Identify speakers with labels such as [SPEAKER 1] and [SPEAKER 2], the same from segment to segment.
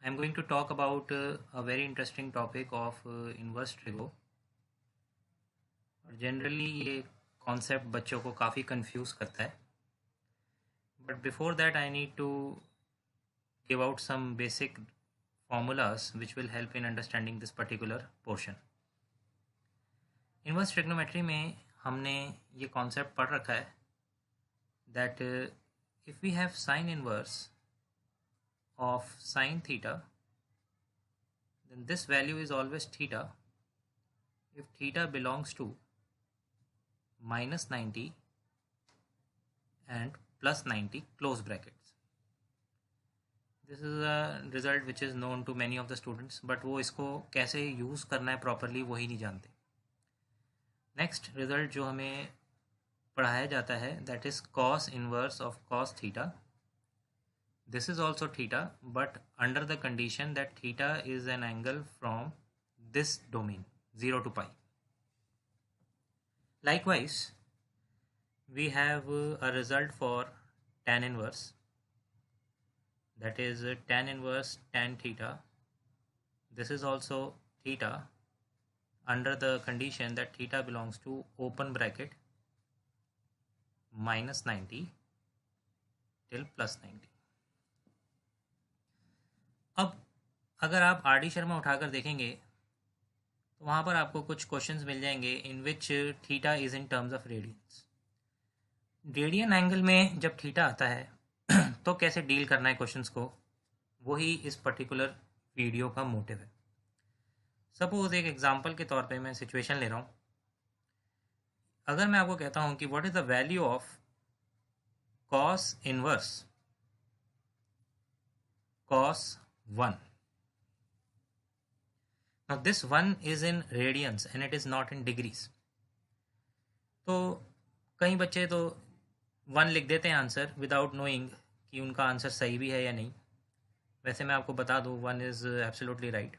[SPEAKER 1] I'm going to talk about a very interesting topic of inverse trigo. और generally ये concept बच्चों को काफ़ी कंफ्यूज करता है. But before that I need to give out some basic formulas which will help in understanding this particular portion. Inverse trigonometry में हमने ये कॉन्सेप्ट पढ़ रखा है that if we have sine inverse of sine theta, then this value is always theta if theta belongs to minus 90 and plus 90 close brackets. This is a result which is known to many of the students, but वो इसको कैसे use करना है properly वही नहीं जानते. Next result जो हमें पढ़ाया जाता है that is cos inverse of cos theta. This is also theta but under the condition that theta is an angle from this domain 0 to pi. Likewise, we have a result for tan inverse, that is tan inverse tan theta. This is also theta under the condition that theta belongs to open bracket minus 90 till plus 90. अब अगर आप R D Sharma उठाकर देखेंगे तो वहाँ पर आपको कुछ क्वेश्चंस मिल जाएंगे in which theta is in terms of radians. Radian angle में जब थीटा आता है तो कैसे डील करना है क्वेश्चंस को, वही इस पर्टिकुलर वीडियो का मोटिव है. सपोज एक एग्जांपल के तौर पे मैं सिचुएशन ले रहा हूँ. अगर मैं आपको कहता हूँ कि what is the value of cos inverse cos 1. Now this 1 is in radiance and it is not in degrees. तो कई बच्चे तो 1 लिख देते हैं आंसर विदाउट नोइंग कि उनका आंसर सही भी है या नहीं. वैसे मैं आपको बता दूँ 1 इज़ एब्सोल्युटली राइट.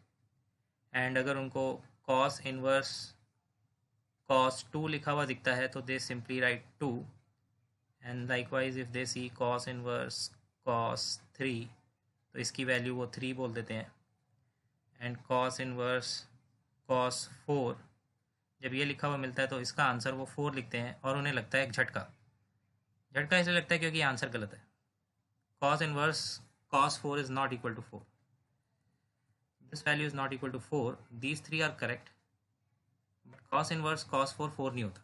[SPEAKER 1] एंड अगर उनको कॉस इनवर्स कॉस 2 लिखा हुआ दिखता है तो they simply write 2. And likewise if they see cos inverse cos 3 तो इसकी वैल्यू वो 3 बोल देते हैं. एंड कॉस इनवर्स कॉस 4 जब ये लिखा हुआ मिलता है तो इसका आंसर वो 4 लिखते हैं और उन्हें लगता है एक झटका. झटका इसलिए लगता है क्योंकि आंसर गलत है. cos inverse cos 4 is not equal to 4. This value is not equal to 4. These three are correct. But cos inverse cos 4 4 नहीं होता.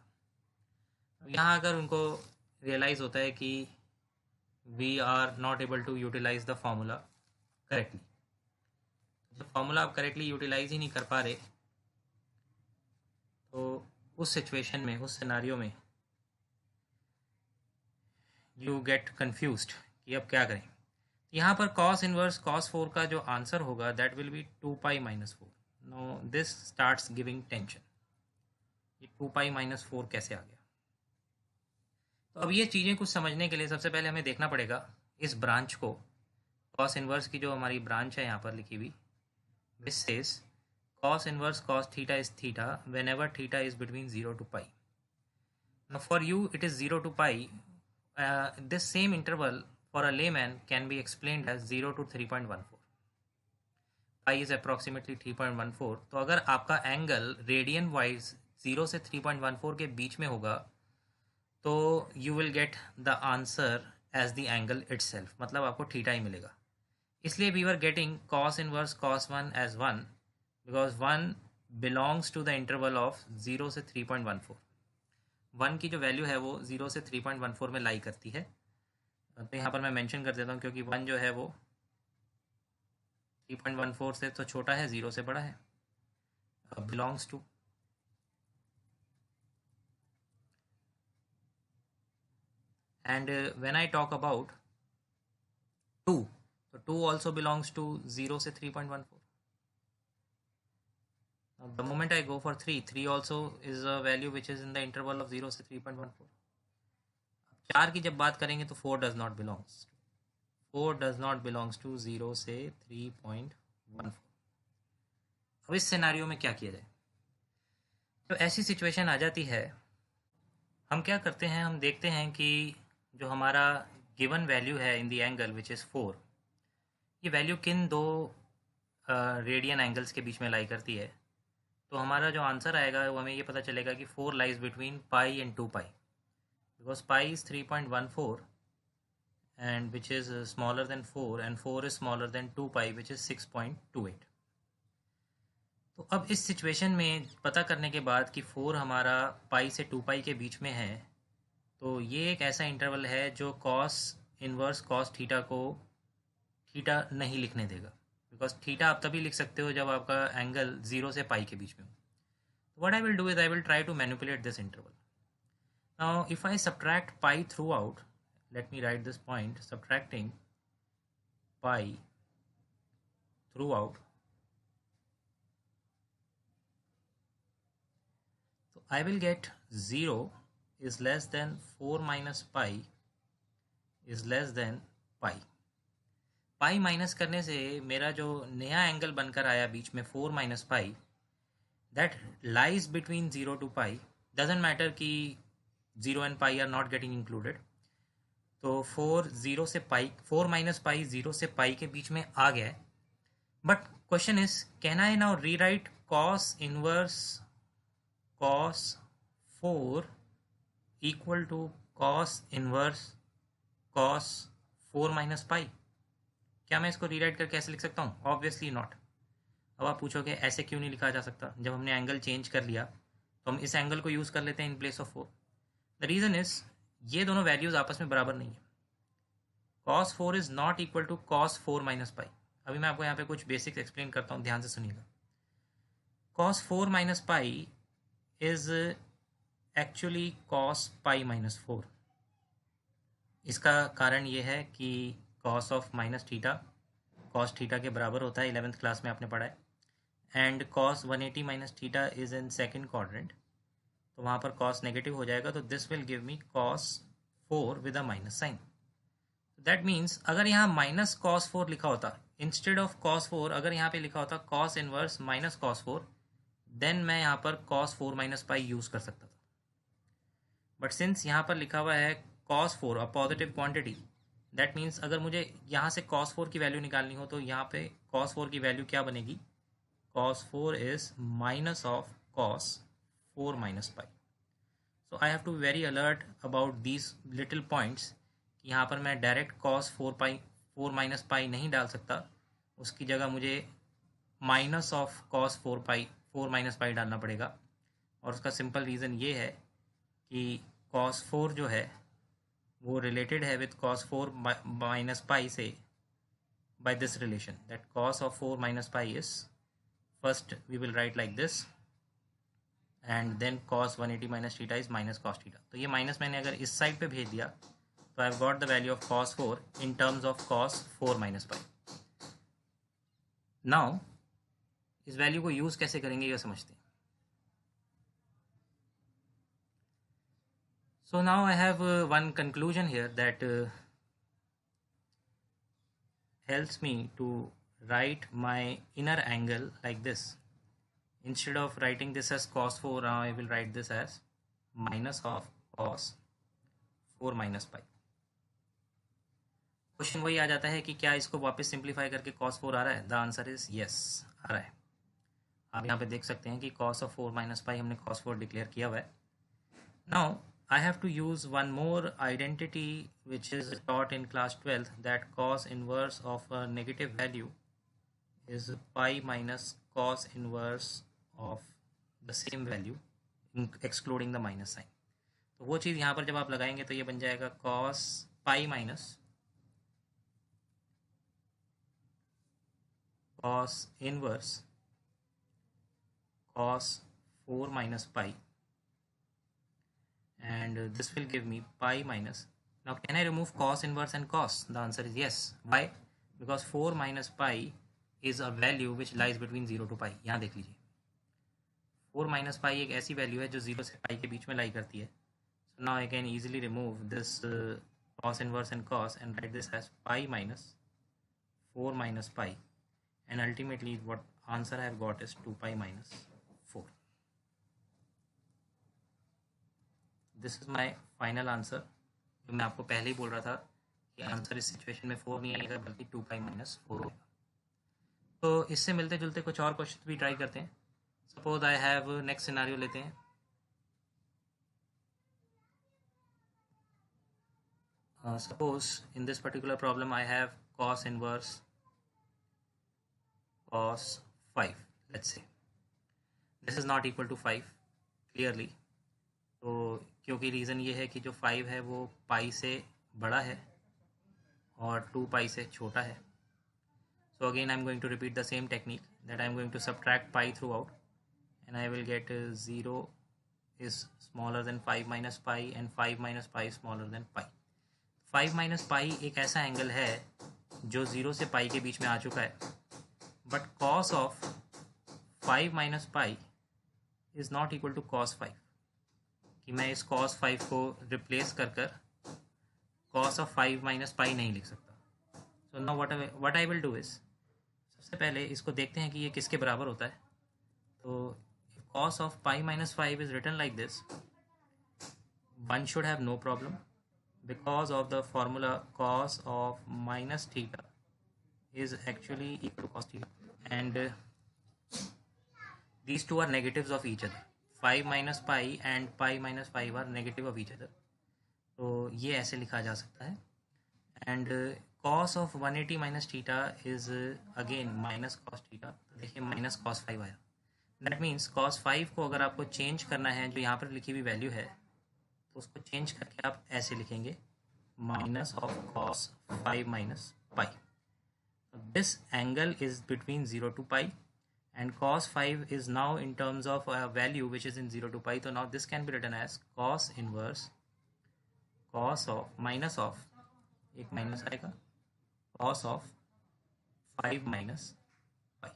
[SPEAKER 1] यहाँ अगर उनको रियलाइज़ होता है कि we are not able to utilize the formula correctly. जब formula आप करेक्टली यूटिलाइज ही नहीं कर पा रहे तो उस सिचुएशन में उस सिनारियो में यू गेट कन्फ्यूज्ड कि अब क्या करें. यहाँ पर cos इनवर्स cos 4 का जो आंसर होगा that will be 2 pi minus 4. No this starts giving tension. ये 2 पाई माइनस 4 कैसे आ गया. तो अब ये चीज़ें कुछ समझने के लिए सबसे पहले हमें देखना पड़ेगा इस ब्रांच को. cos इनवर्स की जो हमारी ब्रांच है यहाँ पर लिखी हुई which says cos inverse cos theta is theta whenever theta is between 0 to pi. Now for you it is 0 to pi. This same interval for a layman can be explained as 0 to 3.14. Pi is approximately 3.14. तो अगर आपका angle radian wise 0 से 3.14 के बीच में होगा तो you will get the answer as the angle itself. मतलब आपको थीटा ही मिलेगा. इसलिए we are getting cos inverse cos 1 as 1 because 1 belongs to the interval of 0 से 3.14. 1 की जो वैल्यू है वो 0 से 3.14 में लाई करती है. तो यहाँ पर मैं मेंशन कर देता हूँ क्योंकि 1 जो है वो 3.14 से तो छोटा है, 0 से बड़ा है. Belongs to and when I talk about 2 तो 2 ऑल्सो बिलोंग्स टू 0 से 3.14. The moment I go for 3 also is a value which is in the interval of 0 से 3.14. 4 की जब बात करेंगे तो 4 does not belongs to 0 से 3.14. अब इस सिनेरियो में क्या किया जाए. तो ऐसी सिचुएशन आ जाती है, हम क्या करते हैं, हम देखते हैं कि जो हमारा गिवन वैल्यू है in the angle which is 4, ये वैल्यू किन दो रेडियन एंगल्स के बीच में लाई करती है, तो हमारा जो आंसर आएगा वो हमें ये पता चलेगा कि 4 lies between pi and 2 pi, because pi is 3.14 and which is smaller than 4 and 4 is smaller than 2 pi which is 6.28. तो अब इस सिचुएशन में पता करने के बाद कि 4 हमारा पाई से 2 पाई के बीच में है, तो ये एक ऐसा इंटरवल है जो कॉस इनवर्स कॉस थीटा को थीटा नहीं लिखने देगा, बिकॉज थीटा आप तभी लिख सकते हो जब आपका एंगल 0 से पाई के बीच में हो. What I will do is I will try to manipulate this interval. Now if I subtract pi throughout, let me write this point, subtracting pi throughout, so I will get 0 is less than 4 minus pi is less than pi. Pi minus करने से मेरा जो नया angle बनकर आया बीच में 4 minus pi, that lies between 0 to pi. Doesn't matter कि 0 and pi are not getting included. तो 4 माइनस पाई 0 से पाई के बीच में आ गया है. But question is, can I now rewrite cos inverse cos 4 equal to cos inverse cos 4 minus pi? क्या मैं इसको रीराइट करके ऐसे लिख सकता हूँ? Obviously not. अब आप पूछोगे ऐसे क्यों नहीं लिखा जा सकता? जब हमने एंगल चेंज कर लिया तो हम इस एंगल को यूज़ कर लेते हैं in place of 4. The reason is ये दोनों वैल्यूज़ आपस में बराबर नहीं है. cos 4 is not equal to cos 4 minus pi. अभी मैं आपको यहाँ पे कुछ बेसिक्स एक्सप्लेन करता हूँ, ध्यान से सुनिएगा. cos 4 minus pi is actually cos pi minus 4. इसका कारण ये है कि cos of minus theta cos theta के बराबर होता है, 11th क्लास में आपने पढ़ा है. And cos 180 minus theta is in second quadrant, तो वहाँ पर cos नेगेटिव हो जाएगा, तो this will give me cos 4 with a minus sign. That means अगर यहाँ माइनस cos 4 लिखा होता, इंस्टेड ऑफ cos 4 अगर यहाँ पे लिखा होता cos inverse minus cos 4, then मैं यहाँ पर cos 4 माइनस पाई यूज़ कर सकता था. बट सिंस यहाँ पर लिखा हुआ है cos 4 a positive quantity, that means अगर मुझे यहाँ से cos 4 की वैल्यू निकालनी हो तो यहाँ पे cos 4 की वैल्यू क्या बनेगी? cos 4 is minus of cos 4 minus pi. So I have to be very alert about these little points. यहाँ पर मैं डायरेक्ट cos 4 माइनस पाई नहीं डाल सकता, उसकी जगह मुझे माइनस ऑफ cos 4 माइनस पाई डालना पड़ेगा. और उसका सिंपल रीज़न ये है कि cos 4 जो है वो रिलेटेड है विथ cos 4 माइनस पाई से by this relation, that cos of 4 minus pi is, first we will write like this and then cos 180 minus theta is minus cos theta. तो ये माइनस मैंने अगर इस साइड पे भेज दिया तो I have got the value of cos 4 in terms of cos 4 minus pi. Now इस वैल्यू को यूज़ कैसे करेंगे ये समझते हैं. So now I have one conclusion here that helps me to write my inner angle like this. Instead of writing this as cos 4, now I will write this as minus of cos 4 minus pi. Question वही आ जाता है कि क्या इसको वापस simplify करके cos 4 आ रहा है? द आंसर इज यस, आ रहा है. आप यहाँ पे देख सकते हैं कि cos of 4 minus pi हमने cos 4 डिक्लेयर किया हुआ है. Now I have to use one more identity which is taught in class 12th, that cos inverse of a negative value is pi minus cos inverse of the same value excluding the minus sign. तो वो चीज़ यहाँ पर जब आप लगाएंगे तो ये बन जाएगा cos pi minus cos inverse cos 4 minus pi, and this will give me pi minus. Now can I remove cos inverse and cos? The answer is yes. Why? Because 4 minus pi is a value which lies between 0 to pi. यहाँ देख लीजिए 4 minus pi एक ऐसी value है जो 0 से pi के बीच में लाई करती है. So now I can easily remove this cos inverse and cos and write this as pi minus 4 minus pi, and ultimately what answer I have got is 2 pi minus 4. This is my final answer. जो मैं आपको पहले ही बोल रहा था कि answer इस situation में 4 नहीं आएगा बल्कि 2 पाई माइनस 4 होगा. तो इससे मिलते जुलते कुछ और क्वेश्चन भी ट्राई करते हैं. Suppose I have next scenario लेते हैं. Suppose in this particular problem I have cos inverse cos 5. Let's say this is not equal to 5 clearly. तो क्योंकि रीज़न ये है कि जो 5 है वो पाई से बड़ा है और 2 पाई से छोटा है. So again I'm going to repeat the same technique, that I'm going to subtract pi throughout, and I will get 0 is smaller than 5 minus pi and 5 minus pi is smaller than pi. 5 minus पाई एक ऐसा angle है जो 0 से पाई के बीच में आ चुका है, but cos of 5 minus pi is not equal to cos 5. कि मैं इस कॉस 5 को रिप्लेस कर कॉस ऑफ 5 माइनस पाई नहीं लिख सकता. So now what I will do is, सबसे पहले इसको देखते हैं कि ये किसके बराबर होता है. तो cos of pi minus 5 is written like this, one should have no problem because of the formula cos of minus theta is actually equal to cos theta, and these two are negatives of each other. 5 minus pi and pi minus 5 are negative of each other. तो ये ऐसे लिखा जा सकता है. and cos of 180 minus theta is again minus cos theta. तो देखिए minus cos 5 आया. that means cos 5 को अगर आपको चेंज करना है, जो यहाँ पर लिखी हुई वैल्यू है, तो उसको चेंज करके आप ऐसे लिखेंगे minus of cos 5 minus pi. This angle is between 0 to pi, and cos 5 is now in terms of a value which is in 0 to pi. So now this can be written as cos inverse cos of minus of, एक minus आएगा, cos of 5 minus pi.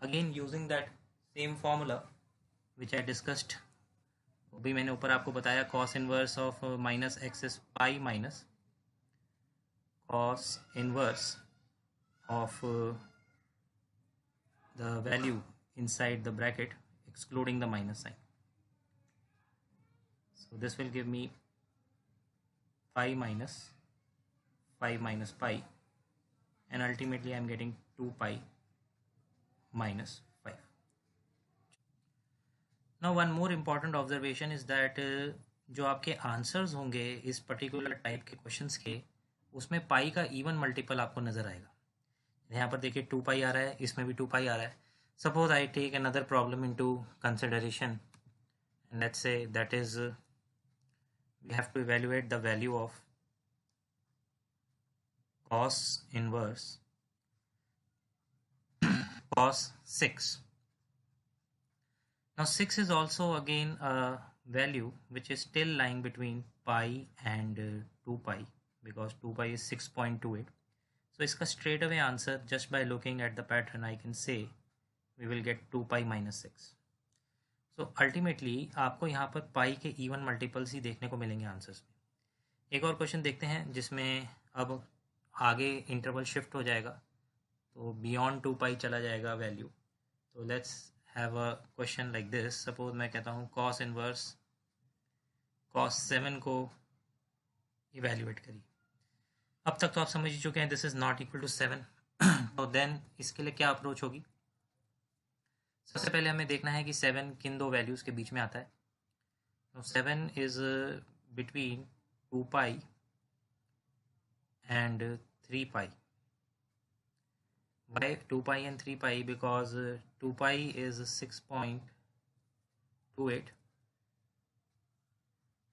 [SPEAKER 1] Again using that same formula which I discussed, अभी मैंने ऊपर आपको बताया cos inverse of minus axis pi minus cos inverse of the value inside the bracket excluding the minus sign. So this will give me pi minus 5 minus pi, and ultimately I am getting 2 pi minus 5. Now one more important observation is that जो आपके answers होंगे इस particular type के questions के, उसमें पाई का even multiple आपको नज़र आएगा. यहाँ पर देखिए 2 पाई आ रहा है, इसमें भी 2 पाई आ रहा है. Suppose I take another problem into consideration, and let's say that is we have to evaluate the value of cos inverse cos 6. Now 6 is also again a value which is still lying between pi and 2 pi, because 2 pi is 6.28. So इसका straight away answer just by looking at the pattern I can say we will get 2 pi minus 6. So ultimately आपको यहाँ पर पाई के even multiples ही देखने को मिलेंगे answers में. एक और क्वेश्चन देखते हैं जिसमें अब आगे इंटरवल शिफ्ट हो जाएगा, तो बियॉन्ड 2 पाई चला जाएगा वैल्यू. तो let's have a question like this. Suppose मैं कहता हूँ cos इनवर्स cos 7 को इवैल्यूएट करिए. अब तक तो आप समझ ही चुके हैं this is not equal to 7. तो देन इसके लिए क्या अप्रोच होगी? सबसे पहले हमें देखना है कि 7 किन दो वैल्यूज़ के बीच में आता है. तो 7 is between 2 pi and 3 pi. Why 2 pi and 3 pi? Because 2 pi is 6.28,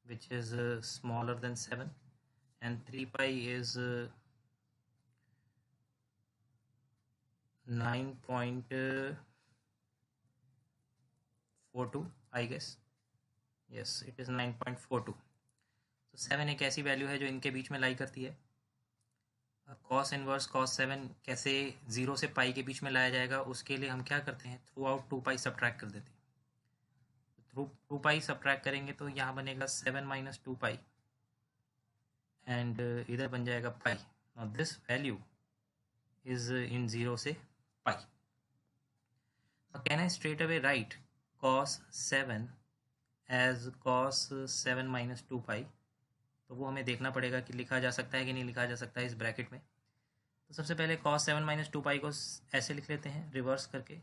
[SPEAKER 1] which is smaller than 7, and 3 pi is 9.42, I guess. Yes, it is 9.42. तो 7 एक ऐसी वैल्यू है जो इनके बीच में लाई करती है. कॉस इनवर्स कॉस 7 कैसे 0 से पाई के बीच में लाया जाएगा, उसके लिए हम क्या करते हैं, थ्रू आउट 2 पाई सब्ट्रैक्ट कर देते हैं. थ्रू 2 पाई सब्ट्रैक्ट करेंगे तो यहाँ बनेगा 7 माइनस 2 पाई, एंड इधर बन जाएगा pi. Now this value is in 0 से pi. Can I straight away write cos 7 as cos 7 minus 2 pi? तो वो हमें देखना पड़ेगा कि लिखा जा सकता है कि नहीं लिखा जा सकता है इस ब्रैकेट में. तो सबसे पहले cos 7 माइनस 2 पाई को ऐसे लिख लेते हैं रिवर्स करके,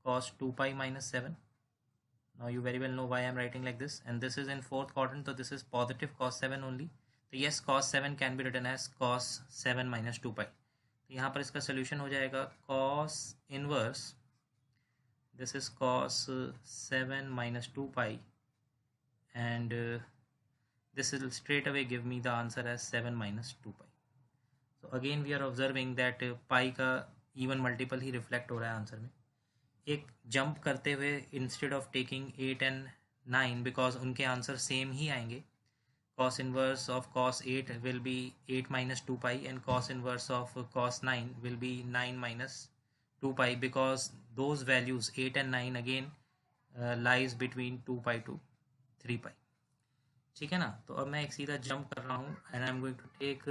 [SPEAKER 1] cos 2 pi minus 7. Now you very well know why I am writing like this, and this is in fourth quadrant, so this is positive cos 7 only. तो yes, cos 7 can be written as cos 7 minus 2 pi. तो यहाँ पर इसका solution हो जाएगा cos inverse, this is cos 7 minus 2 pi, and this will straight away give me the answer as 7 minus 2 pi. So again we are observing that pi का even multiple ही reflect हो रहा है आंसर में. एक jump करते हुए instead of taking 8 and 9, because उनके answer same ही आएंगे. cos inverse of cos 8 will be 8 minus 2 pi and cos inverse of cos 9 will be 9 minus 2 pi, because those values 8 and 9 again lies between 2 pi to 3 pi. ठीक है ना. तो अब मैं एक सीधा जंप कर रहा हूँ and I am going to take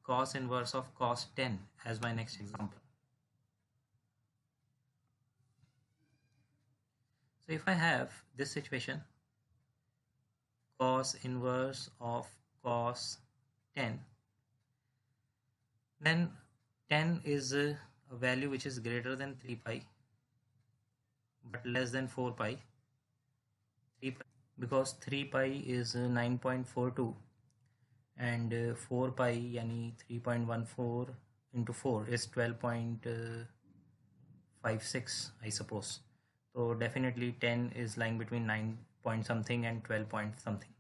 [SPEAKER 1] cos inverse of cos 10 as my next example. So if I have this situation, cos inverse of cos 10, then 10 is a value which is greater than 3 pi but less than 4 pi. 3 pi because 3 pi is 9.42 and 4 pi yani 3.14 into 4 is 12.56 I suppose. तो definitely 10 is lying between 9 point something and 12 point something.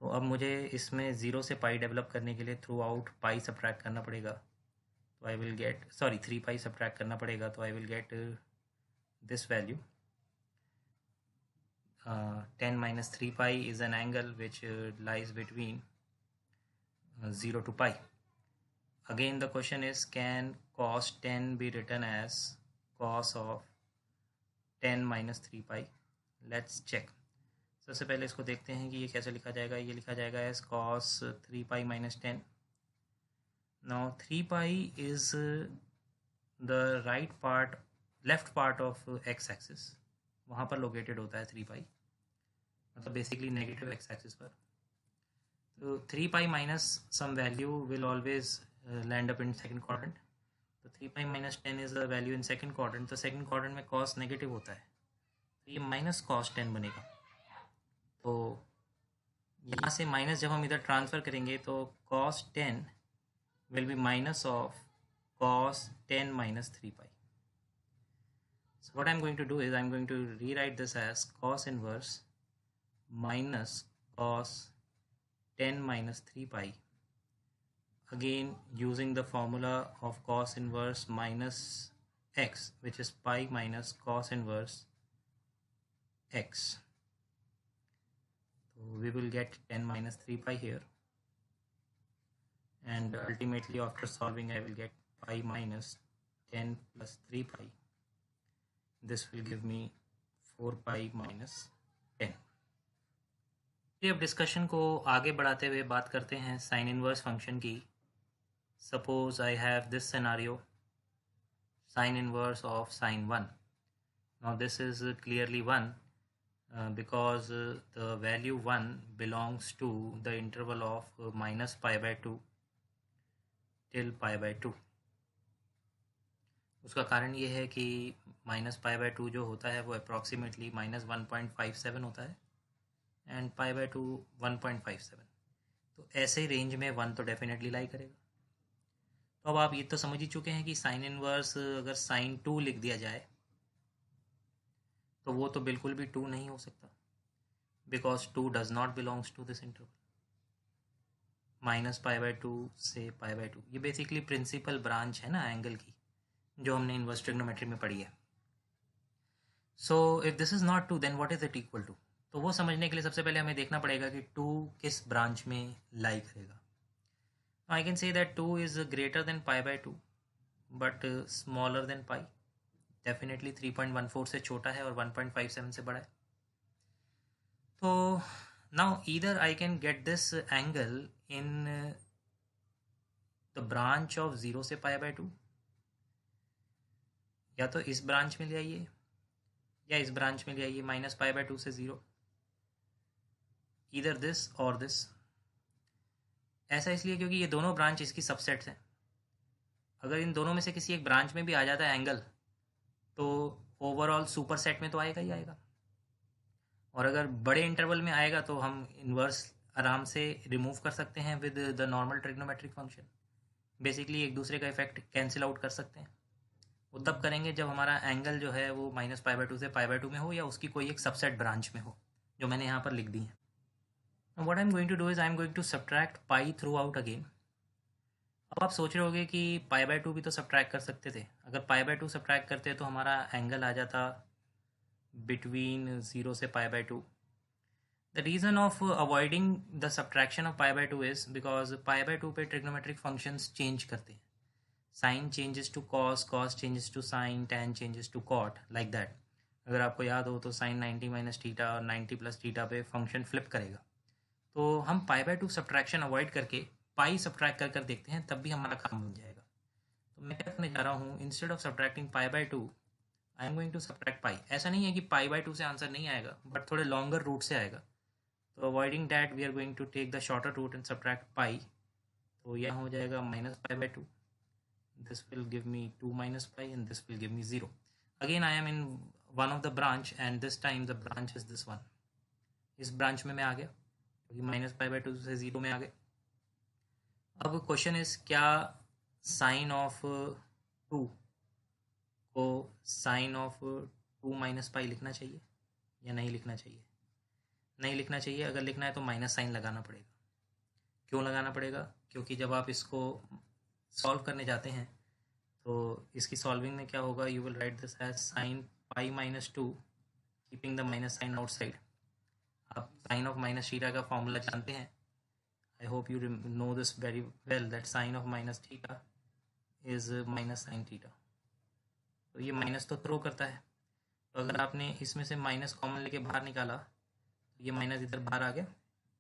[SPEAKER 1] तो अब मुझे इसमें zero से पाई develop करने के लिए through out पाई subtract करना पड़ेगा. तो I will gate 3 pi subtract करना पड़ेगा. तो I will get this value 10 minus 3 pi is an angle which lies between 0 to pi. Again the question is, can cos 10 be written as cos of 10 minus 3 pi? Let's check. सबसे पहले इसको देखते हैं कि ये कैसे लिखा जाएगा. ये लिखा जाएगा as cos 3 pi minus 10. Now 3 pi is the left part of x axis. वहाँ पर लोकेटेड होता है 3 pi, मतलब बेसिकली नेगेटिव x axis पर. तो 3 pi minus some value will always land up in second quadrant. तो 3 pi minus 10 is the value in second quadrant. तो second quadrant में cos नेगेटिव होता है, तो ये minus cos 10 बनेगा. तो यहाँ से माइनस जब हम इधर ट्रांसफ़र करेंगे तो cos 10 will be minus of cos 10 minus 3 pi. So what I'm going to do is I'm going to rewrite this as cos inverse minus cos 10 minus 3 pi, again using the formula of cos inverse minus x, which is pi minus cos inverse x. So we will get 10 minus 3 pi here, and ultimately after solving I will get pi minus 10 plus 3 pi. This will give me 4 pi minus 10. अब discussion को आगे बढ़ाते हुए बात करते हैं sine inverse function की. Suppose I have this scenario, sign inverse of sign 1. Now this is clearly 1 because the value 1 belongs to the interval of minus pi by 2 till pi by 2. उसका कारण ये है कि माइनस पाई बाय 2 जो होता है वो अप्रॉक्सीमेटली माइनस 1.57 होता है एंड पाई बाय 2 1.57. तो ऐसे रेंज में 1 तो डेफिनेटली लाई करेगा. तो अब आप ये तो समझ ही चुके हैं कि साइन इनवर्स अगर साइन 2 लिख दिया जाए तो वो तो बिल्कुल भी 2 नहीं हो सकता, because 2 does not belongs to this interval. Minus pi by 2 से पाई बाय 2 ये बेसिकली प्रिंसिपल ब्रांच है ना एंगल की, जो हमने इनवर्स ट्रिग्नोमेट्री में पढ़ी है. So if this is not 2 then what is it equal to? तो वो समझने के लिए सबसे पहले हमें देखना पड़ेगा कि 2 किस ब्रांच में लाई करेगा. I can say that 2 is greater than pi by 2 but smaller than pi. Definitely 3.14 से छोटा है और 1.57 से बड़ा है. तो now either I can get this angle in the branch of 0 से पाई बाय 2, या तो इस ब्रांच में ले आइए या इस ब्रांच में ले आइए माइनस पाई बाय 2 से 0, ईदर दिस और दिस. ऐसा इसलिए क्योंकि ये दोनों ब्रांच इसकी सबसेट्स हैं. अगर इन दोनों में से किसी एक ब्रांच में भी आ जाता है एंगल तो ओवरऑल सुपर सेट में तो आएगा ही आएगा, और अगर बड़े इंटरवल में आएगा तो हम इन्वर्स आराम से रिमूव कर सकते हैं with the normal trigonometric function. Basically एक दूसरे का इफेक्ट कैंसिल आउट कर सकते हैं। वो तब करेंगे जब हमारा एंगल जो है वो -π/2 से π/2 में हो या उसकी कोई एक सबसेट ब्रांच में हो, जो मैंने यहाँ पर लिख दी है। What I am going to do is I am going to subtract pi throughout again. अब आप सोच रहे होगे कि π/2 भी तो सब्ट्रैक्ट कर सकते थे। अगर π/2 सब्ट्रैक्ट करते तो हमारा एंगल आ जाता बिटवीन 0 से π/2। The reason of avoiding the subtraction of π/2 is because π/2 पे trigonometric functions change करते हैं। Sin changes to cos, cos changes to sin, tan changes to cot, like that। अगर आपको याद हो तो sin 90 माइनस थीटा और 90 प्लस थीटा पे फंक्शन फ्लिप करेगा। तो हम π/2 सब्ट्रैक्शन अवॉइड करके पाई सब्ट्रैक्ट कर देखते हैं, तब भी हमारा काम बन जाएगा। तो मैं क्या करने जा रहा हूँ, instead of subtracting π/2 I am going to subtract pi. ऐसा नहीं है कि π/2 से आंसर नहीं आएगा, बट थोड़े लॉन्गर रूट से आएगा। तो avoiding that we are going to take the shorter route and subtract pi. तो यह हो जाएगा -π/2। this will give me 2 minus pi and this will give me 0. Again I am in one of the branch and this time the branch is this one। इस branch में मैं आ गया क्योंकि -π/2 से 0 में आ गए। अब क्वेश्चन इज क्या साइन ऑफ 2 को साइन ऑफ 2 माइनस पाई लिखना चाहिए या नहीं लिखना चाहिए? नहीं लिखना चाहिए। अगर लिखना है तो माइनस साइन लगाना पड़ेगा। क्यों लगाना पड़ेगा? क्योंकि जब आप इसको सॉल्व करने जाते हैं तो इसकी सॉल्विंग में क्या होगा, you will write this as sine π-2 keeping the minus sign outside. आप साइन ऑफ माइनस थीटा का फॉर्मूला जानते हैं। I hope you know this very well that sine of minus theta is minus sine theta. तो ये minus तो throw करता है, तो अगर आपने इसमें से माइनस कॉमन लेके बाहर निकाला तो ये माइनस इधर बाहर आ गया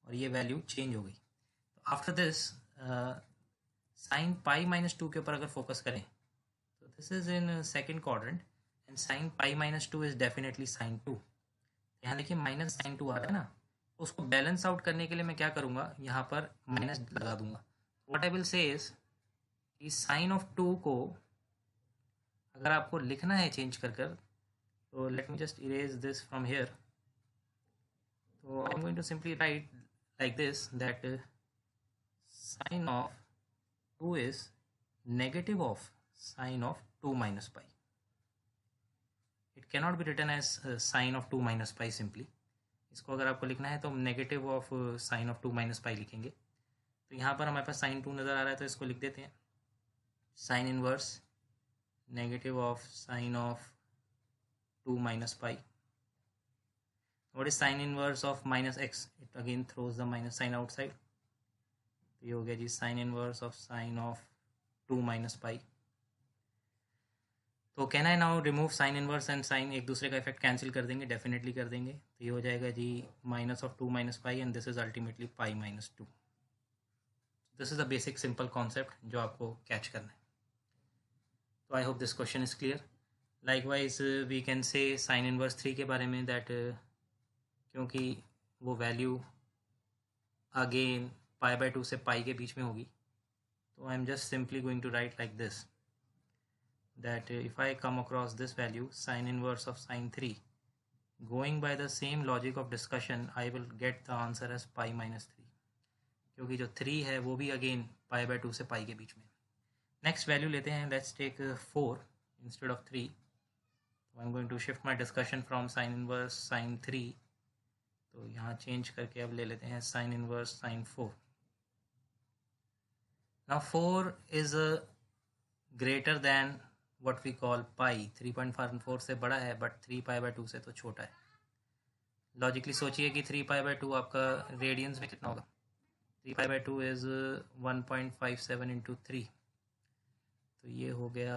[SPEAKER 1] और ये वैल्यू चेंज हो गई। तो आफ्टर दिस साइन π-2 के ऊपर अगर फोकस करें तो this is in second quadrant and sine π-2 is definitely sine 2। यहाँ देखिए माइनस साइन 2 आ रहा है ना, उसको बैलेंस आउट करने के लिए मैं क्या करूँगा, यहाँ पर माइनस लगा दूंगा। What I will say is कि साइन ऑफ 2 को अगर आपको लिखना है चेंज कर तो let me just erase this from here. तो I am going to simply write like this that sine of 2 is negative of sine of 2 minus pi. It cannot be written as sine of 2 minus pi simply। इसको अगर आपको लिखना है तो negative of sine of 2 minus पाई लिखेंगे। तो यहाँ पर हमारे पास साइन 2 नज़र आ रहा है तो इसको लिख देते हैं sine inverse negative of sine of 2 minus pi. What is sine inverse of minus x? It again throws the minus sign outside. तो ये हो गया जी sine inverse of sine of 2 minus pi. तो can I now remove sine inverse and sine, एक दूसरे का effect cancel कर देंगे, डेफिनेटली कर देंगे। तो ये हो जाएगा जी minus of 2 minus pi and this is ultimately π-2। This is a basic simple concept जो आपको कैच करना है। तो I hope this question is clear. Likewise we can say sine inverse 3 के बारे में दैट क्योंकि वो वैल्यू अगेन π/2 से पाई के बीच में होगी, तो I am just simply going to write like this that if I come across this value sin inverse of sin 3, going by the same logic of discussion I will get the answer as π-3, क्योंकि जो 3 है वो भी again π/2 से पाई के बीच में। Next value लेते हैं, लेट्स टेक 4 इंस्टेड ऑफ 3। तो I am going to shift my discussion from sine inverse sine 3, तो यहाँ चेंज करके अब ले लेते हैं sine inverse sine 4। Now 4 is greater than what we call pi। 3.4 से बड़ा है बट 3π/2 से तो छोटा है। लॉजिकली सोचिए कि 3π/2 आपका रेडियंस में कितना होगा। 3π/2 इज 1.57 इंटू 3, तो ये हो गया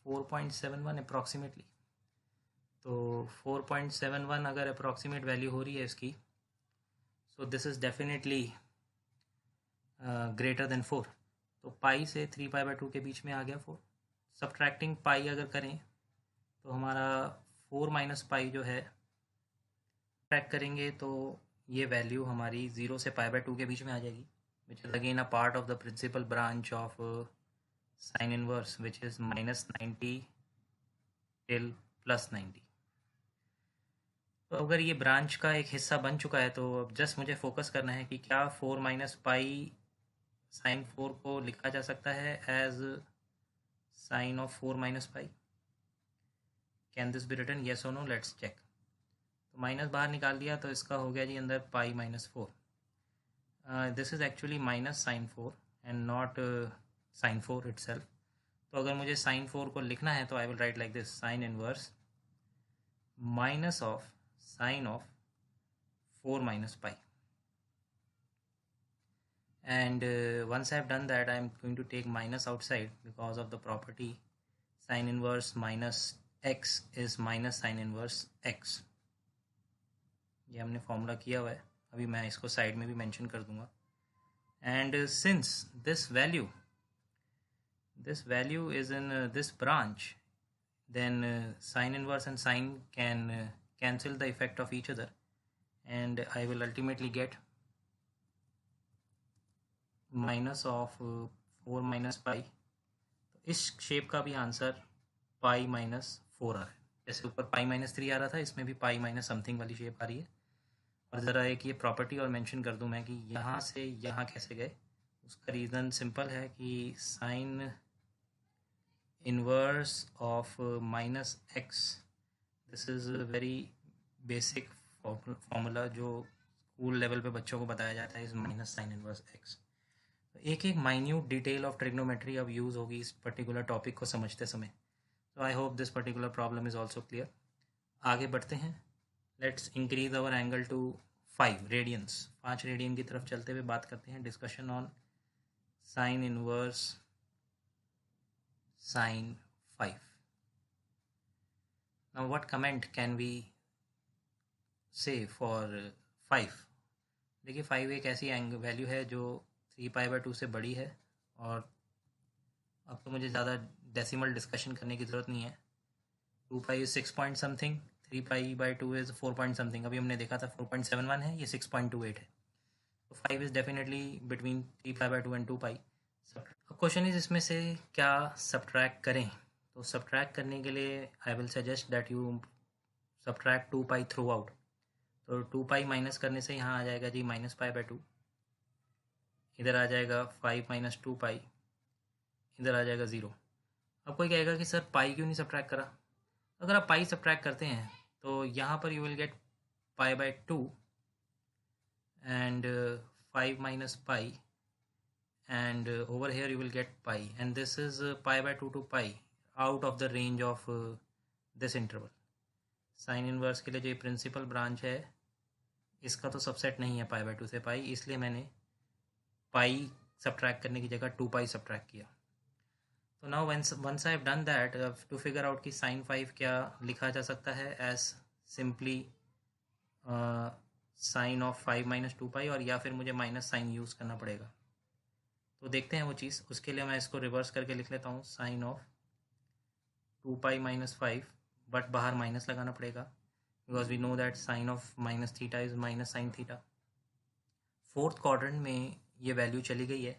[SPEAKER 1] 4.71 अप्रॉक्सीमेटली। तो 4.71 अगर अप्रॉक्सीमेट वैल्यू हो रही है इसकी, so this is definitely greater than 4। तो पाई से 3π/2 के बीच में आ गया 4। सब्ट्रैक्टिंग पाई अगर करें तो हमारा 4 माइनस पाई जो है सब्ट्रैक्ट करेंगे तो ये वैल्यू हमारी 0 से π/2 के बीच में आ जाएगी, which is again a part of the principal branch of sine inverse which is -90 till +90। तो अगर ये ब्रांच का एक हिस्सा बन चुका है तो अब जस्ट मुझे फोकस करना है कि क्या 4 - π साइन 4 को लिखा जा सकता है as sine of 4 - π। Can this be written yes और नो? Let's check. तो माइनस बाहर निकाल दिया तो इसका हो गया जी अंदर π-4। This is actually minus sine 4 and not sine 4 itself. तो अगर मुझे साइन 4 को लिखना है तो I will write like this, sine inverse minus of sine of 4 - π। And once I have done that, I am going to take minus outside because of the property sin inverse minus x is minus sin inverse x। ये हमने formula किया हुआ है, अभी मैं इसको side में भी मेंशन कर दूंगा। and since this value is in this branch, then sin inverse and sin can cancel the effect of each other and I will ultimately get minus of 4 - π। तो इस शेप का भी आंसर π-4 आ रहा है। जैसे ऊपर π-3 आ रहा था, इसमें भी π- समथिंग वाली शेप आ रही है। और ज़रा एक ये प्रॉपर्टी और मेंशन कर दूं मैं कि यहाँ से यहाँ कैसे गए। उसका रीज़न सिंपल है कि sine inverse of -x, this is very basic formula जो स्कूल लेवल पे बच्चों को बताया जाता है, is minus sine inverse x। एक एक माइन्यूट डिटेल ऑफ ट्रिग्नोमेट्री अब यूज़ होगी इस पर्टिकुलर टॉपिक को समझते समय। तो I hope this particular problem is also clear. आगे बढ़ते हैं। Let's increase our angle to 5 radians. 5 radian की तरफ चलते हुए बात करते हैं discussion on sine inverse sine 5। Now what comment can we say for 5? देखिए 5 एक ऐसी वैल्यू है जो 3π/2 से बड़ी है और अब तो मुझे ज़्यादा डेसिमल डिस्कशन करने की ज़रूरत नहीं है। 2π is 6 point something, 3π/2 is 4 point something. अभी हमने देखा था 4.71 है, ये 6.28 है। तो 5 इज़ डेफिनेटली बिटवीन 3π/2 एंड 2π। अब क्वेश्चन इज इसमें से क्या सब्ट्रैक्ट करें? तो सब्ट्रैक्ट करने के लिए I will suggest that you subtract 2π through out. तो 2π माइनस करने से यहाँ आ जाएगा जी -π/2, इधर आ जाएगा 5 - 2π, इधर आ जाएगा 0। अब कोई कहेगा कि सर पाई क्यों नहीं सब्ट्रैक्ट करा? अगर आप पाई सब्ट्रैक्ट करते हैं तो यहाँ पर you will gate π/2 and 5 - π and over here you will get pi and this is π/2 to π out of the range of this interval। Sine inverse के लिए जो प्रिंसिपल ब्रांच है इसका तो सबसेट नहीं है π/2 से π, इसलिए मैंने पाई सब्ट्रैक्ट करने की जगह 2π सब्ट्रैक्ट किया। तो now once I have done that, to figure out कि साइन 5 क्या लिखा जा सकता है एज सिंपली साइन ऑफ 5 - 2π और या फिर मुझे माइनस साइन यूज़ करना पड़ेगा। तो देखते हैं वो चीज़। उसके लिए मैं इसको रिवर्स करके लिख लेता हूँ, साइन ऑफ 2π - 5, बट बाहर माइनस लगाना पड़ेगा because we know that sine of -θ is minus sine theta. Fourth quadrant में ये वैल्यू चली गई है।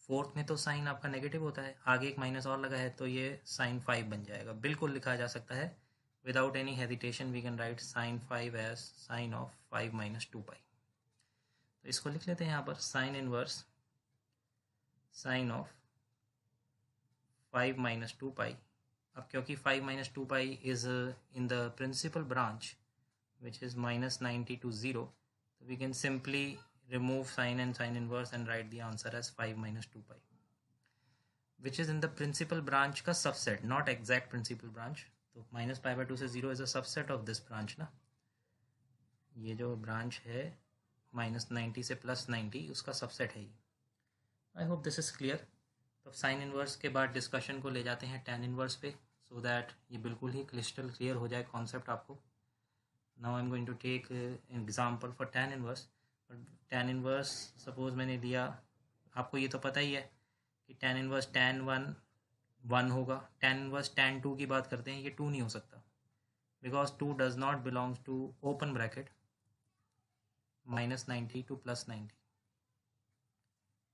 [SPEAKER 1] फोर्थ में तो साइन आपका नेगेटिव होता है, आगे एक माइनस और लगा है तो ये साइन 5 बन जाएगा। बिल्कुल लिखा जा सकता है without any hesitation, we can write sine 5 as sine of 5 - 2π। तो इसको लिख लेते हैं यहाँ पर, साइन इनवर्स साइन ऑफ 5 - 2π। अब क्योंकि 5 - 2π is in the principal branch which is -90 to 0, so we can simply remove sin and sin inverse and write the answer as 5 - 2π, which is in the principal branch का subset, not exact principal branch। तो -π/2 से 0 is a subset of this branch ना। ये जो branch है -90 से +90 उसका subset है ये। आई होप दिस इज़ क्लियर। तो साइन इनवर्स के बाद डिस्कशन को ले जाते हैं टैन इनवर्स पे, सो दैट ये बिल्कुल ही क्रिस्टल क्लियर हो जाए कॉन्सेप्ट आपको। Now I am going to take example for tan inverse. Tan inverse suppose मैंने लिया, आपको ये तो पता ही है कि टैन इनवर्स टैन 1 होगा। टैन इनवर्स टैन 2 की बात करते हैं, ये 2 नहीं हो सकता because 2 does not belongs to open bracket -90 to +90।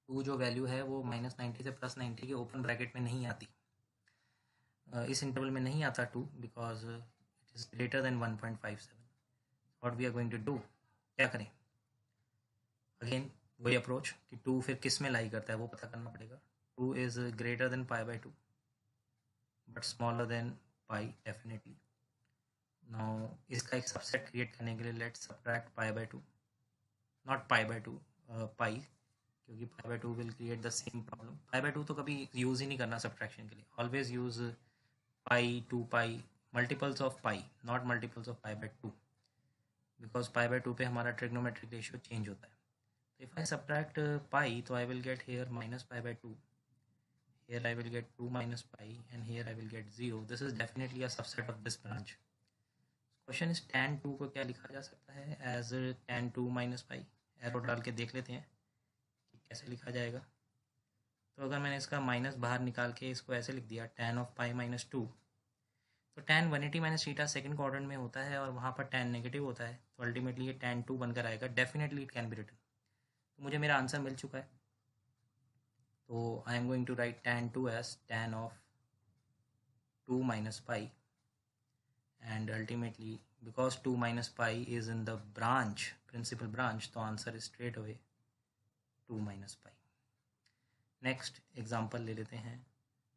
[SPEAKER 1] टू जो वैल्यू है वो -90 से +90 के ओपन ब्रैकेट में नहीं आती, इस इंटरवल में नहीं आता two, because it is greater than 1.57। What we are going to do, क्या करें? अगेन वही अप्रोच कि टू फिर किस में लाई करता है वो पता करना पड़ेगा। Two is greater than π/2 but smaller than pi definitely. Now इसका एक सबसेट क्रिएट करने के लिए लेट्स सब्ट्रैक्ट π/2, नॉट π/2, पाई, क्योंकि π/2 will create the same problem. π/2 तो कभी यूज़ ही नहीं करना सब्ट्रैक्शन के लिए, always use pi, 2π, multiples of pi, not multiples of π/2, because π/2 पे हमारा ट्रिग्नोमेट्रिक रेशियो चेंज होता है। तो इफ आई सब्ट्रैक्ट पाई तो I will get here -π/2, here I will get 2 minus pi, and here I will get 0. This is definitely a subset of this branch. Question is tan 2 को क्या लिखा जा सकता है as tan 2 minus pi? Arrow डाल के देख लेते हैं कि कैसे लिखा जाएगा। तो अगर मैंने इसका माइनस बाहर निकाल के इसको ऐसे लिख दिया tan of pi minus 2, तो tan 180 minus theta second quadrant में होता है और वहाँ पर tan नेगेटिव होता है, तो अल्टीमेटली ये tan 2 बनकर आएगा। Definitely it can be written. तो मुझे मेरा आंसर मिल चुका है। तो I am going to write tan 2 as tan of 2 minus pi, and ultimately because 2 minus pi is in the branch, principal branch, the answer is straight away 2 minus pi. Next example ले लेते हैं.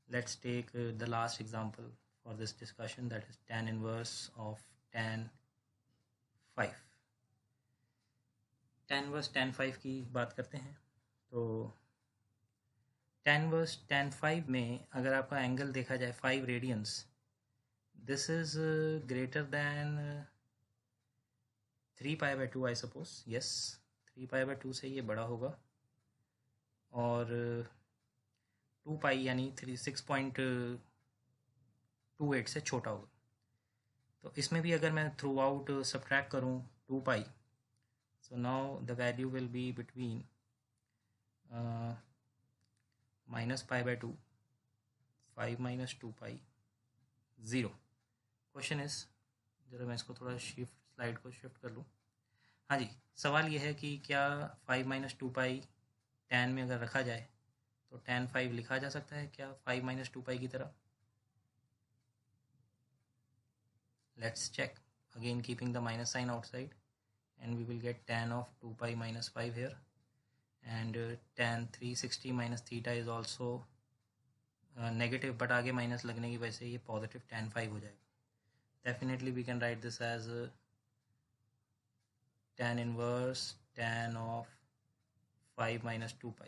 [SPEAKER 1] Let's take the last example for this discussion, that is tan inverse of tan 5. tan inverse tan 5 की बात करते हैं. तो tan inverse tan 5 में अगर आपका एंगल देखा जाए 5 radians, this is greater than 3π/2 I suppose. Yes, 3π/2 से ये बड़ा होगा और 2π यानी 6.28 से छोटा होगा। तो इसमें भी अगर मैं थ्रू आउट सब्ट्रैक्ट करूँ 2π, so now the value will be between -π/2, 5 minus 2π, 0. Question is, जरा मैं इसको थोड़ा स्लाइड को शिफ्ट कर लूँ। हाँ जी, सवाल ये है कि क्या 5 minus 2π tan में अगर रखा जाए तो tan 5 लिखा जा सकता है क्या 5 minus 2π की तरह? Let's check again, keeping the minus sign outside, and we will get tan of 2π minus 5 here, and tan 360 minus theta is also negative, but आगे माइनस लगने की वजह से ये पॉजिटिव tan 5 हो जाएगा. Definitely we can write this as tan inverse tan of 5 minus 2π.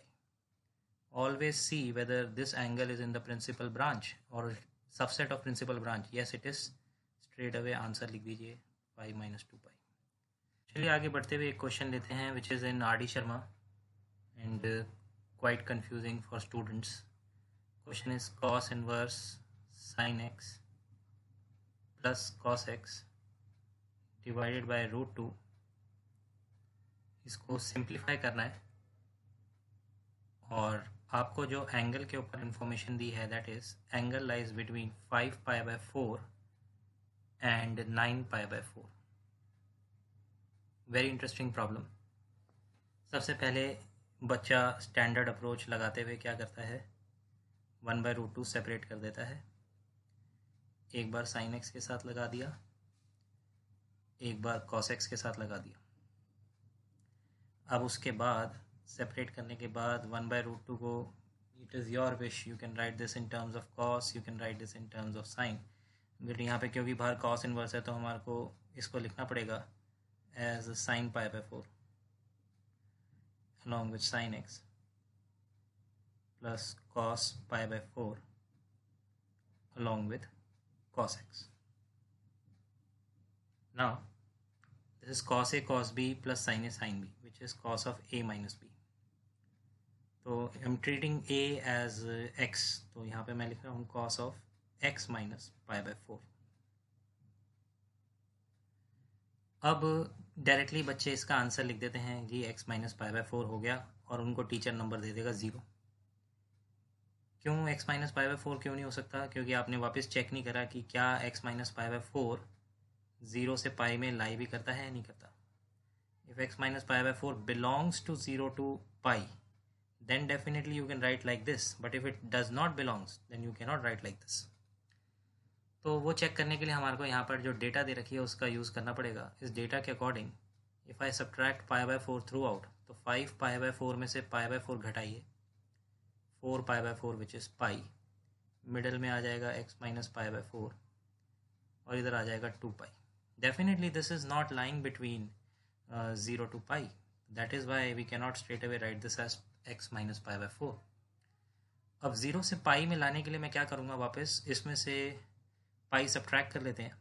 [SPEAKER 1] Always see whether this angle is in the principal branch or subset of principal branch. Yes, it is. Straight away answer लिख दीजिए 5 minus 2π. चलिए आगे बढ़ते हुए एक question लेते हैं which is in R.D. Sharma and quite confusing for students. Question is cos inverse sin x plus cos x divided by √2. इसको सिंप्लीफाई करना है और आपको जो एंगल के ऊपर इंफॉर्मेशन दी है that is angle lies between 5π/4 and 9π/4. Very interesting problem. सबसे पहले बच्चा स्टैंडर्ड अप्रोच लगाते हुए क्या करता है, 1/√2 सेपरेट कर देता है. एक बार sin x के साथ लगा दिया, एक बार cos x के साथ लगा दिया. अब उसके बाद सेपरेट करने के बाद 1/√2 को, it is your wish, you can write this in terms of cos, you can write this in terms of sin. But यहाँ पे क्योंकि बाहर cos इनवर्स है तो हमारे को इसको लिखना पड़ेगा as sin π/4 along with sin x plus cos π/4 along with cos x. Now this is cos a cos b plus sin a sin b, which is cos of a minus b. तो I am treating a as x, तो यहाँ पे मैं लिख रहा हूँ cos of x minus π/4. अब directly बच्चे इसका आंसर लिख देते हैं जी x minus π/4 हो गया और उनको टीचर नंबर दे देगा 0. क्यों x minus π/4 क्यों नहीं हो सकता? क्योंकि आपने वापस चेक नहीं करा कि क्या x minus π/4 0 से पाई में लाई भी करता है नहीं करता. if x minus pi by 4 belongs to 0 to pi, then definitely you can write like this, but if it does not belongs, then you cannot write like this. तो वो चेक करने के लिए हमारे को यहाँ पर जो डेटा दे रखी है उसका यूज़ करना पड़ेगा. इस डेटा के according if I subtract pi by 4 through out, तो 5 पाई बाय 4 में से पाई by 4 घटाइए, 4 pi by 4 which is pi, middle में आ जाएगा x माइनस पाई बाय 4 और इधर आ जाएगा 2 pi. Definitely this is not lying between 0 to pi, that is why we cannot straight away write this as x minus pi by 4. अब 0 से पाई में लाने के लिए मैं क्या करूँगा, वापस इसमें से पाई सब्ट्रैक्ट कर लेते हैं,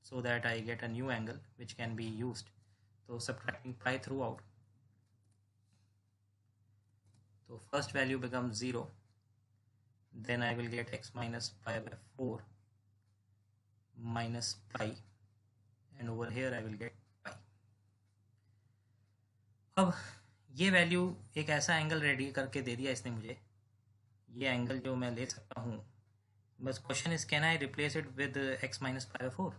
[SPEAKER 1] so that I get a new angle which can be used. तो subtracting pi throughout, तो first value becomes 0, then I will get x minus pi by 4 minus pi, and over here I will get pi. अब ये value एक ऐसा angle ready करके दे दिया इसने मुझे, ये एंगल जो मैं ले सकता हूँ. बस question is can I replace it with x minus pi by 4.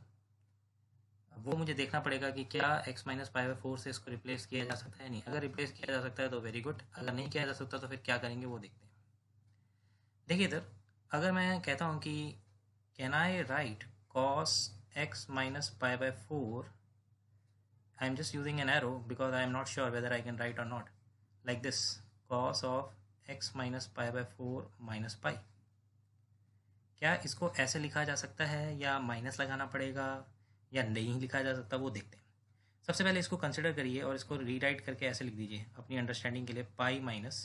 [SPEAKER 1] वो मुझे देखना पड़ेगा कि क्या x माइनस पाई बाय 4 से इसको रिप्लेस किया जा सकता है नहीं. अगर रिप्लेस किया जा सकता है तो वेरी गुड, अगर नहीं किया जा सकता तो फिर क्या करेंगे वो देखते हैं. देखिए इधर अगर मैं कहता हूँ कि can I right cos x minus pi by 4, I am just using an arrow because I am not sure whether I can write or not, like this, cos of x minus pi by 4 minus pi. क्या इसको ऐसे लिखा जा सकता है या minus लगाना पड़ेगा या नहीं लिखा जा सकता, वो देखते हैं. सबसे पहले इसको कंसिडर करिए और इसको रीराइट करके ऐसे लिख दीजिए अपनी अंडरस्टैंडिंग के लिए, pi minus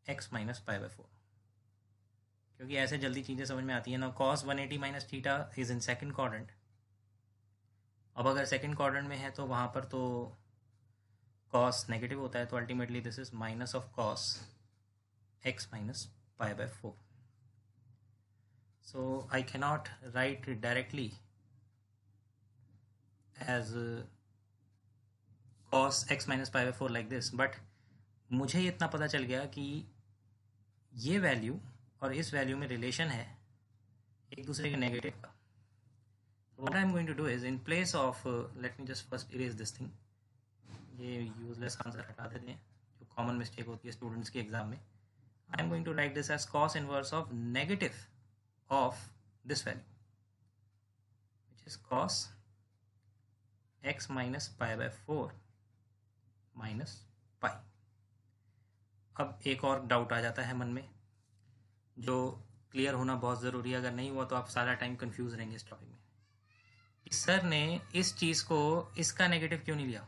[SPEAKER 1] x minus pi by 4, क्योंकि ऐसे जल्दी चीज़ें समझ में आती हैं ना. cos 180 minus theta is in second quadrant. अब अगर सेकेंड क्वाड्रेंट में है तो वहाँ पर तो cos नेगेटिव होता है, तो ultimately this is minus of cos x minus pi by 4. So I cannot write directly as cos x minus pi by 4 like this, but मुझे इतना पता चल गया कि ये वैल्यू और इस वैल्यू में रिलेशन है एक दूसरे के नेगेटिव का. What I'm going to do is in place of let me just first erase this thing, ये useless आंसर हटा देते हैं जो कॉमन मिस्टेक होती है स्टूडेंट्स के एग्जाम में. I am going to write this as cos inverse of negative of this value, which is cos x minus pi by 4 minus pi. अब एक और डाउट आ जाता है मन में जो क्लियर होना बहुत ज़रूरी है, अगर नहीं हुआ तो आप सारा टाइम कंफ्यूज रहेंगे इस टॉपिक में. सर ने इस चीज़ को इसका नेगेटिव क्यों नहीं लिया,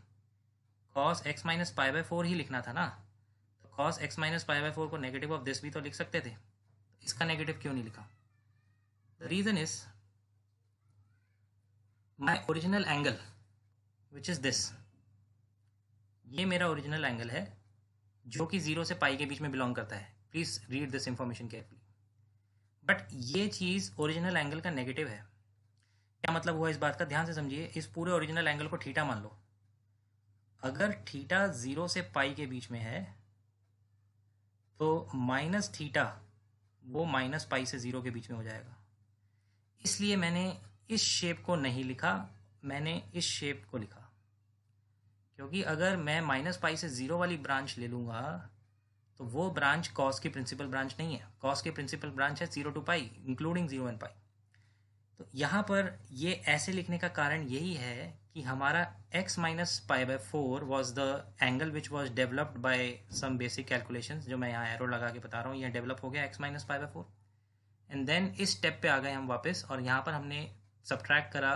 [SPEAKER 1] cos x minus pi by 4 ही लिखना था ना, तो cos x minus pi by 4 को नेगेटिव ऑफ दिस भी तो लिख सकते थे, तो इसका नेगेटिव क्यों नहीं लिखा. The reason is my original angle which is this, ये मेरा ओरिजिनल एंगल है जो कि 0 से पाई के बीच में बिलोंग करता है. Please read this information carefully. But ये चीज़ ओरिजिनल एंगल का नेगेटिव है. क्या मतलब हुआ इस बात का, ध्यान से समझिए. इस पूरे ओरिजिनल एंगल को थीटा मान लो. अगर थीटा 0 से पाई के बीच में है तो माइनस थीटा वो माइनस पाई से 0 के बीच में हो जाएगा. इसलिए मैंने इस शेप को नहीं लिखा, मैंने इस शेप को लिखा, क्योंकि अगर मैं माइनस पाई से 0 वाली ब्रांच ले लूँगा तो वो ब्रांच कॉस की प्रिंसिपल ब्रांच नहीं है. कॉस की प्रिंसिपल ब्रांच है 0 to पाई इंक्लूडिंग 0 and पाई. तो यहाँ पर ये ऐसे लिखने का कारण यही है कि हमारा x minus pi by 4 was the angle which was developed by some basic calculations, जो मैं यहाँ एरो लगा के बता रहा हूँ. ये डेवलप हो गया x minus pi by 4, and then इस स्टेप पे आ गए हम वापस, और यहाँ पर हमने सब्ट्रैक्ट करा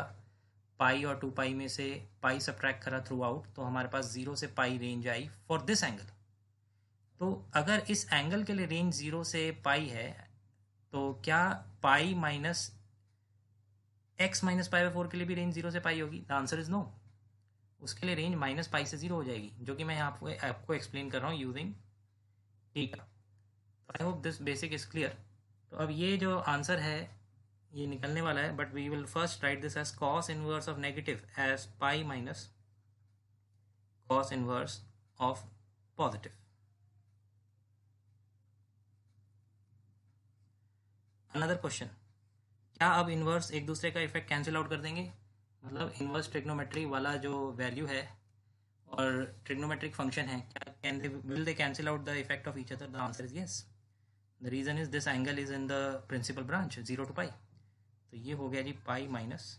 [SPEAKER 1] पाई और 2 पाई में से पाई सब्ट्रैक्ट करा थ्रू आउट, तो हमारे पास 0 से पाई रेंज आई फॉर दिस एंगल. तो अगर इस एंगल के लिए रेंज 0 से पाई है तो क्या pi minus x minus pi by 4 के लिए भी रेंज 0 से पाई होगी? The answer is no. उसके लिए रेंज माइनस पाई से 0 हो जाएगी, जो कि मैं आपको एक्सप्लेन कर रहा हूँ using theta. I hope this basic is clear. तो अब ये जो आंसर है ये निकलने वाला है, but we will first write this as cos inverse of negative as pi minus cos inverse of positive. Another question, क्या अब इन्वर्स एक दूसरे का इफेक्ट कैंसिल आउट कर देंगे? मतलब इन्वर्स ट्रिग्नोमेट्री वाला जो वैल्यू है और ट्रिग्नोमेट्रिक फंक्शन है, क्या can they will they cancel out the effect of each other? The answer is yes. The reason is this angle is in the principal branch 0 to pi. तो ये हो गया जी pi minus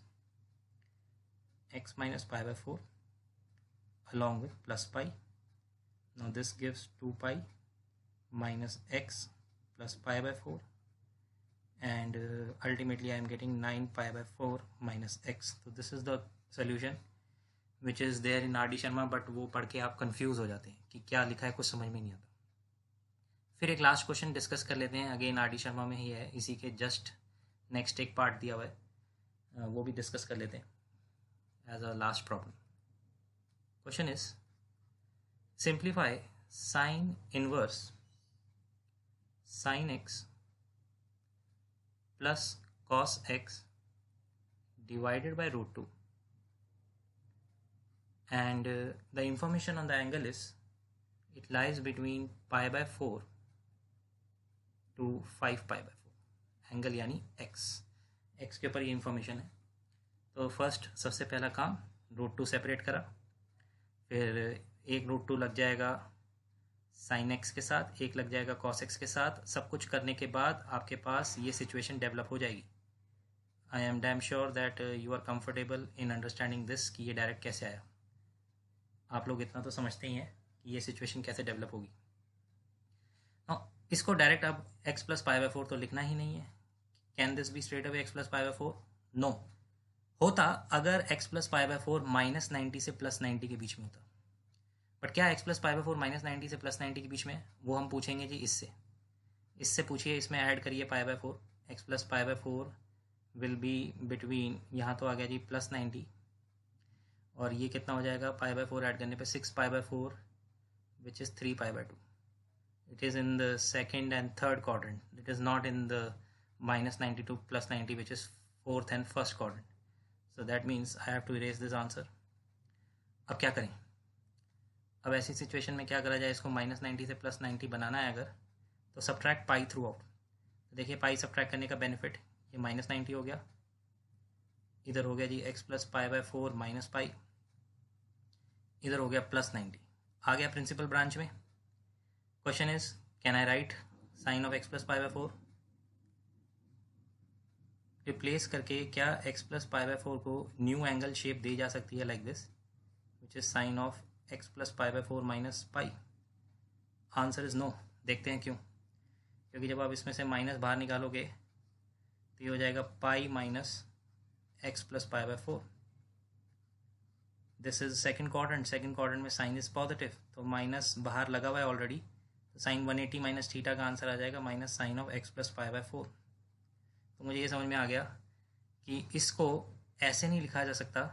[SPEAKER 1] x minus pi by 4 along with plus pi. Now this gives 2 pi minus x plus pi by 4, and ultimately I am getting 9 pi by 4 minus x. So this is the solution which is there in R.D. Sharma, but वो पढ़ के आप confuse हो जाते हैं कि क्या लिखा है, कुछ समझ में नहीं आता. फिर एक लास्ट क्वेश्चन डिस्कस कर लेते हैं. Again R.D. शर्मा में ही है, इसी के जस्ट नेक्स्ट एक पार्ट दिया हुआ है, वो भी डिस्कस कर लेते हैं as a last problem. Question is, simplify sine inverse sin x plus cos x divided by root 2, and the information on the angle is it lies between pi by 4 to 5 pi by 4. Angle यानी x के ऊपर ये information है. तो first सबसे पहला काम √2 separate करा, फिर एक √2 लग जाएगा साइन x के साथ, एक लग जाएगा cos x के साथ. सब कुछ करने के बाद आपके पास ये सिचुएशन डेवलप हो जाएगी. I am damn sure that you are comfortable in understanding this कि ये डायरेक्ट कैसे आया. आप लोग इतना तो समझते ही हैं कि ये सिचुएशन कैसे डेवलप होगी. इसको डायरेक्ट अब x प्लस पाई बाई 4 तो लिखना ही नहीं है. Can this be straight away x plus pi by 4? No. होता अगर x plus pi by 4 minus 90 से प्लस 90 के बीच में होता. बट क्या x plus pi by 4 minus 90 से प्लस 90 के बीच में, वो हम पूछेंगे जी इससे पूछिए. इसमें ऐड करिए पाई by 4. x plus pi by 4 will be between, यहाँ तो आ गया जी प्लस 90, और ये कितना हो जाएगा पाई बाई 4 ऐड करने पे 6 पाई by 4 which is 3 pi by 2. It is in the second and third quadrant. It is not in the minus 90 to plus 90, which is fourth and first quadrant. So that means I have to erase this answer. अब क्या करें? अब ऐसी situation में क्या करा जाए? इसको माइनस 90 से प्लस 90 बनाना है अगर, तो सब्ट्रैक्ट पाई थ्रू आउट. तो देखिए पाई सब्ट्रैक्ट करने का बेनिफिट, ये माइनस 90 हो गया, इधर हो गया जी x plus pi by 4 minus पाई, इधर हो गया प्लस 90, आ गया प्रिंसिपल ब्रांच में. Question is, can I write sin of x plus pi by 4? Replace करके क्या x plus pi by 4 को न्यू एंगल शेप दी जा सकती है like this, which is sin of x plus pi by 4 minus pi? Answer is no. देखते हैं क्यों. क्योंकि जब आप इसमें से माइनस बाहर निकालोगे तो ये हो जाएगा pi minus x plus pi by 4. This is second quadrant. Second quadrant में साइन इज पॉजिटिव, तो माइनस बाहर लगा हुआ है ऑलरेडी, साइन 180 माइनस थीटा का आंसर आ जाएगा minus sine of x plus pi by 4. तो मुझे ये समझ में आ गया कि इसको ऐसे नहीं लिखा जा सकता,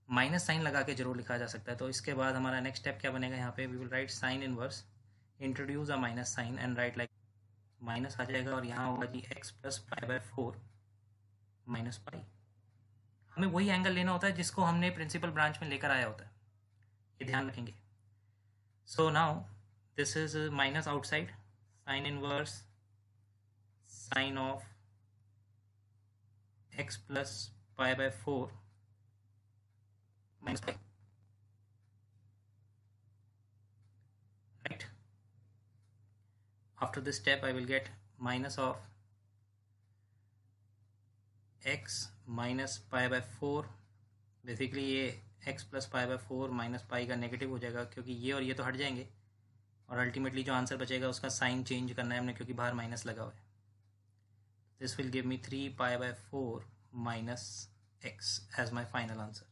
[SPEAKER 1] माइनस साइन लगा के जरूर लिखा जा सकता है. तो इसके बाद हमारा नेक्स्ट स्टेप क्या बनेगा? यहाँ पे we will write sine inverse, introduce a minus sine and write like, minus आ जाएगा और यहाँ होगा जी x plus pi by 4 minus pi. हमें वही एंगल लेना होता है जिसको हमने प्रिंसिपल ब्रांच में लेकर आया होता है, ये ध्यान रखेंगे. So now this is minus outside, sin inverse sin of x plus pi by 4 minus pi, right? After this step I will get minus of x minus pi by 4. Basically ये x plus pi by 4 minus पाई का negative हो जाएगा, क्योंकि ये और ये तो हट जाएंगे, और अल्टीमेटली जो आंसर बचेगा उसका साइन चेंज करना है हमने, क्योंकि बाहर माइनस लगा हुआ है. This will give me 3 pi by 4 minus x as my final answer.